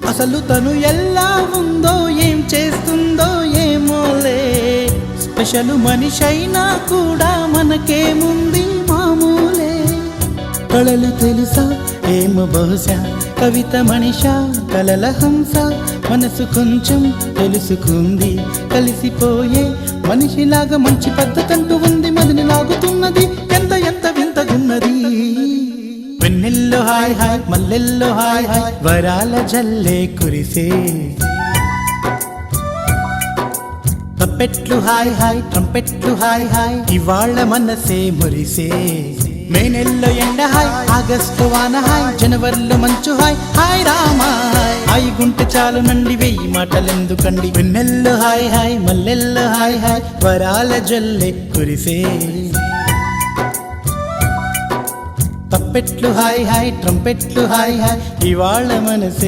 అసలు తను ఎలా ఉందో ఏం చేస్తుందో ఏమోలే, స్పెషల్ మనిషైనా కూడా మనకేముంది మామూలే. కళలు తెలుసా ఏమో బహుశా, కవిత మనిషా కలల హంస, మనసు కొంచెం తెలుసుకుంది కలిసిపోయే మనిషిలాగా. మంచి పద్ధతంటూ ఉంది, మదిని లాగుతున్నది, ఎంత ఎంత వింతగున్నది. వెన్నెల్లో హాయ్ హాయ్, మల్లెల్లో హాయ్ హాయ్, వరాల జల్లే కురిసే. తప్పెట్లు హాయ్ హాయ్, ట్రంపెట్లు హాయ్ హాయ్, ఇవాళ మనసే మురిసే. మే నెలలో ఎండ హాయ్, ఆగస్టు వాన హాయ్, జనవరిలో మంచు హాయ్, హాయ్ రామా హాయ్. హాయ్ గుంటె చాలు నండి, వెయ్యి మాటలెందుకండి. వెన్నెల్లో హాయ్ హాయ్, మల్లెల్లో హాయ్ హాయ్, వరాల జల్లే కురిసే. తప్పెట్లు హాయ్ హాయ్, ట్రంపెట్లు హాయ్ హాయ్, ఇవాళ మనసే